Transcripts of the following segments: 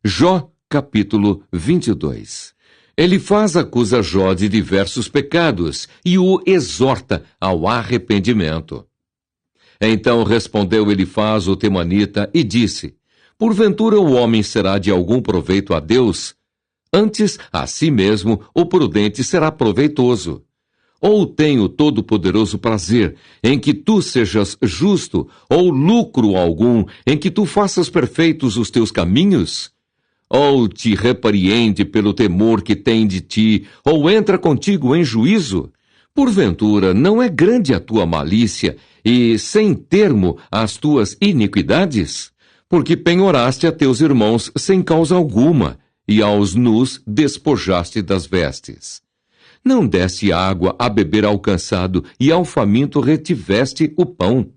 Jó, capítulo 22. Elifaz acusa Jó de diversos pecados e o exorta ao arrependimento. Então respondeu Elifaz o temanita e disse: Porventura o homem será de algum proveito a Deus? Antes, a si mesmo, o prudente será proveitoso. Ou tem o Todo-Poderoso prazer em que tu sejas justo, ou lucro algum em que tu faças perfeitos os teus caminhos? Ou te repreende pelo temor que tem de ti, ou entra contigo em juízo? Porventura, não é grande a tua malícia, e sem termo as tuas iniquidades? Porque penhoraste a teus irmãos sem causa alguma, e aos nus despojaste das vestes. Não deste água a beber ao cansado, e ao faminto retiveste o pão.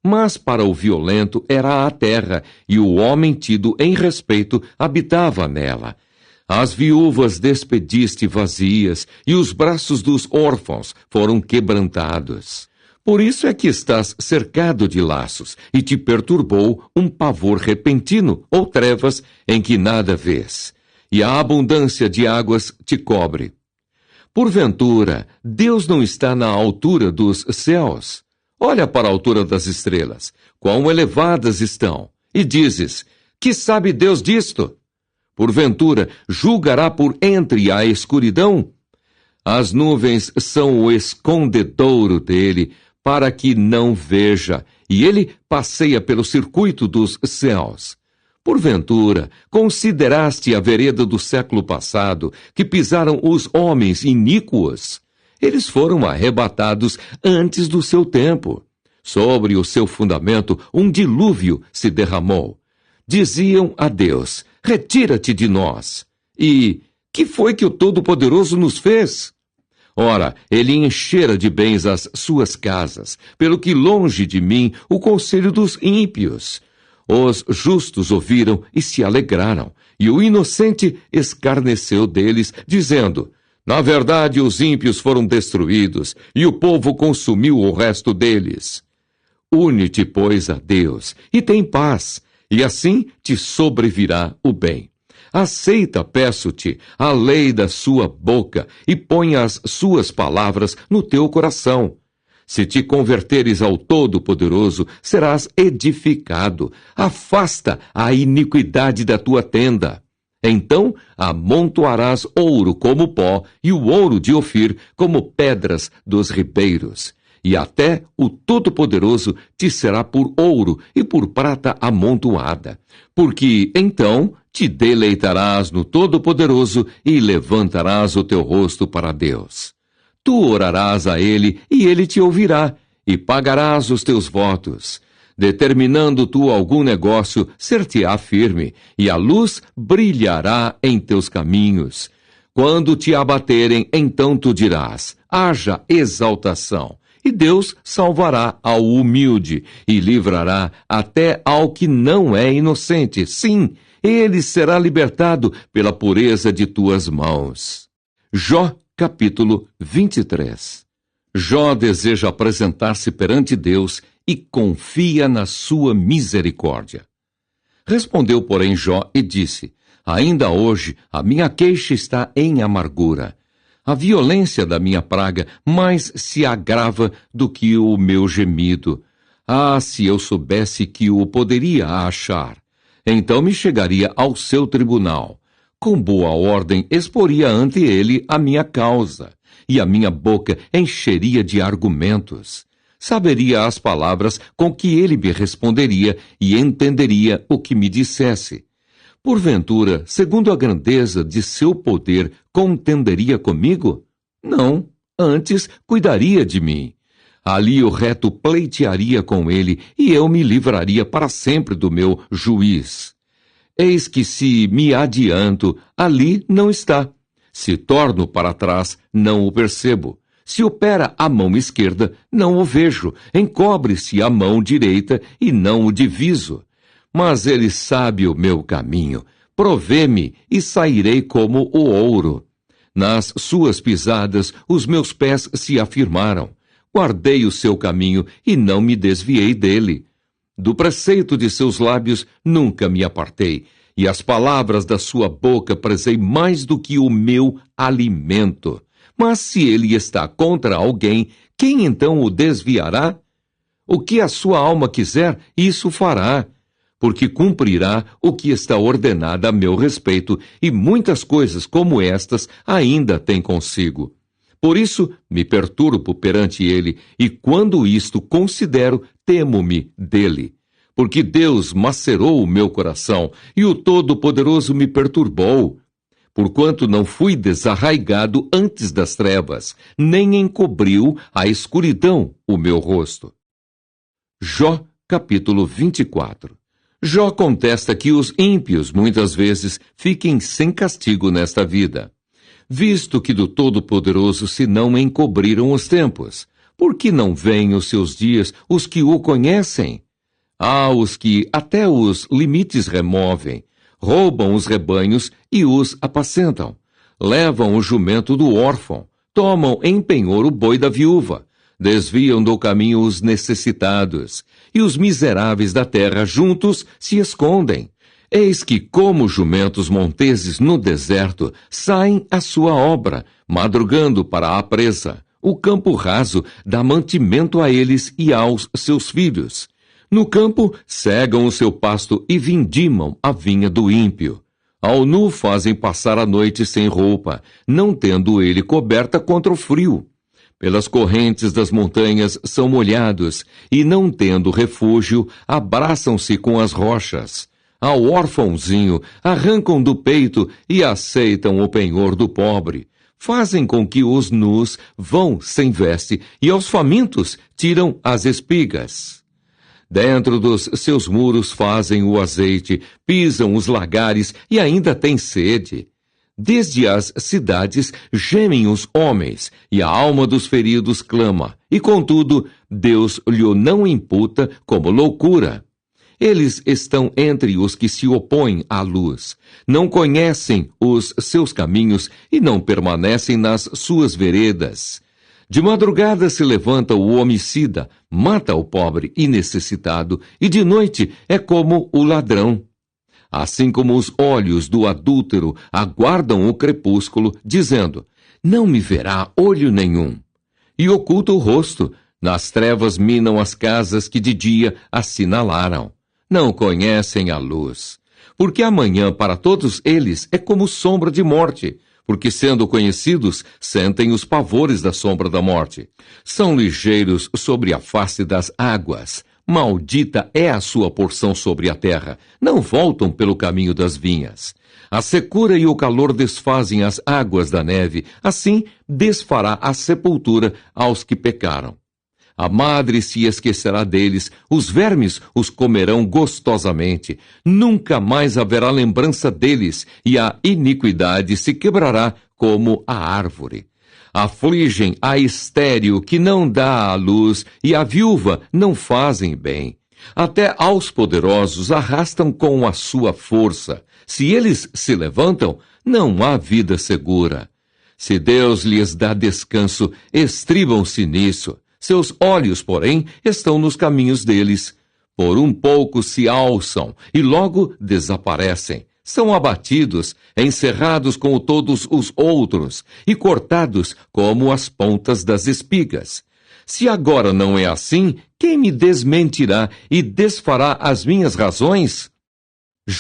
Mas para o violento era a terra, e o homem tido em respeito habitava nela. As viúvas despediste vazias, e os braços dos órfãos foram quebrantados. Por isso é que estás cercado de laços, e te perturbou um pavor repentino, ou trevas em que nada vês, e a abundância de águas te cobre. Porventura, Deus não está na altura dos céus? Olha para a altura das estrelas, quão elevadas estão, e dizes: que sabe Deus disto? Porventura, julgará por entre a escuridão? As nuvens são o escondedouro dele, para que não veja, e ele passeia pelo circuito dos céus. Porventura, consideraste a vereda do século passado, que pisaram os homens iníquos? Eles foram arrebatados antes do seu tempo. Sobre o seu fundamento, um dilúvio se derramou. Diziam a Deus: retira-te de nós. E que foi que o Todo-Poderoso nos fez? Ora, ele enchera de bens as suas casas, pelo que longe de mim o conselho dos ímpios. Os justos ouviram e se alegraram, e o inocente escarneceu deles, dizendo: na verdade os ímpios foram destruídos, e o povo consumiu o resto deles. Une-te, pois, a Deus, e tem paz, e assim te sobrevirá o bem. Aceita, peço-te, a lei da sua boca, e põe as suas palavras no teu coração. Se te converteres ao Todo-Poderoso, serás edificado. Afasta a iniquidade da tua tenda. Então amontoarás ouro como pó, e o ouro de Ofir como pedras dos ribeiros. E até o Todo-Poderoso te será por ouro e por prata amontoada. Porque então te deleitarás no Todo-Poderoso e levantarás o teu rosto para Deus. Tu orarás a ele, e ele te ouvirá, e pagarás os teus votos. Determinando tu algum negócio, ser-te-á firme, e a luz brilhará em teus caminhos. Quando te abaterem, então tu dirás: haja exaltação. E Deus salvará ao humilde, e livrará até ao que não é inocente. Sim, ele será libertado pela pureza de tuas mãos. Jó, capítulo 23. Jó deseja apresentar-se perante Deus e confia na sua misericórdia. Respondeu, porém, Jó e disse: ainda hoje a minha queixa está em amargura. A violência da minha praga mais se agrava do que o meu gemido. Ah, se eu soubesse que o poderia achar! Então me chegaria ao seu tribunal. Com boa ordem exporia ante ele a minha causa, e a minha boca encheria de argumentos. Saberia as palavras com que ele me responderia, e entenderia o que me dissesse. Porventura, segundo a grandeza de seu poder, contenderia comigo? Não, antes cuidaria de mim. Ali o reto pleitearia com ele, e eu me livraria para sempre do meu juiz. Eis que se me adianto, ali não está. Se torno para trás, não o percebo. Se opera a mão esquerda, não o vejo. Encobre-se a mão direita e não o diviso. Mas ele sabe o meu caminho. Provê-me e sairei como o ouro. Nas suas pisadas, os meus pés se afirmaram. Guardei o seu caminho e não me desviei dele. Do preceito de seus lábios nunca me apartei. e as palavras da sua boca prezei mais do que o meu alimento. Mas se ele está contra alguém, quem então o desviará? O que a sua alma quiser, isso fará, porque cumprirá o que está ordenado a meu respeito, e muitas coisas como estas ainda tem consigo. Por isso me perturbo perante ele, e quando isto considero, temo-me dele. Porque Deus macerou o meu coração, e o Todo-Poderoso me perturbou. Porquanto não fui desarraigado antes das trevas, nem encobriu a escuridão o meu rosto. Jó, capítulo 24. Jó contesta que os ímpios, muitas vezes, fiquem sem castigo nesta vida. Visto que do Todo-Poderoso se não encobriram os tempos, por que não veem os seus dias os que o conhecem? Há os que até os limites removem, roubam os rebanhos e os apacentam, levam o jumento do órfão, tomam em penhor o boi da viúva, desviam do caminho os necessitados, e os miseráveis da terra juntos se escondem. Eis que, como jumentos monteses no deserto, saem à sua obra, madrugando para a presa. O campo raso dá mantimento a eles e aos seus filhos. No campo, cegam o seu pasto e vindimam a vinha do ímpio. Ao nu fazem passar a noite sem roupa, não tendo ele coberta contra o frio. Pelas correntes das montanhas são molhados, e não tendo refúgio, abraçam-se com as rochas. Ao órfãozinho arrancam do peito e aceitam o penhor do pobre. Fazem com que os nus vão sem veste, e aos famintos tiram as espigas. Dentro dos seus muros fazem o azeite, pisam os lagares e ainda têm sede. Desde as cidades gemem os homens, e a alma dos feridos clama, e contudo Deus lhe não imputa como loucura. Eles estão entre os que se opõem à luz, não conhecem os seus caminhos e não permanecem nas suas veredas. De madrugada se levanta o homicida, mata o pobre e necessitado, e de noite é como o ladrão. Assim como os olhos do adúltero aguardam o crepúsculo, dizendo, não me verá olho nenhum. E oculta o rosto, nas trevas minam as casas que de dia assinalaram. Não conhecem a luz. Porque amanhã para todos eles é como sombra de morte, porque sendo conhecidos, sentem os pavores da sombra da morte. São ligeiros sobre a face das águas. Maldita é a sua porção sobre a terra. Não voltam pelo caminho das vinhas. A secura e o calor desfazem as águas da neve. Assim desfará a sepultura aos que pecaram. A madre se esquecerá deles, os vermes os comerão gostosamente. Nunca mais haverá lembrança deles, e a iniquidade se quebrará como a árvore. Afligem a estéril que não dá à luz, e a viúva não fazem bem. Até aos poderosos arrastam com a sua força. Se eles se levantam, não há vida segura. Se Deus lhes dá descanso, estribam-se nisso. Seus olhos, porém, estão nos caminhos deles. Por um pouco se alçam e logo desaparecem. São abatidos, encerrados como todos os outros e cortados como as pontas das espigas. Se agora não é assim, quem me desmentirá e desfará as minhas razões?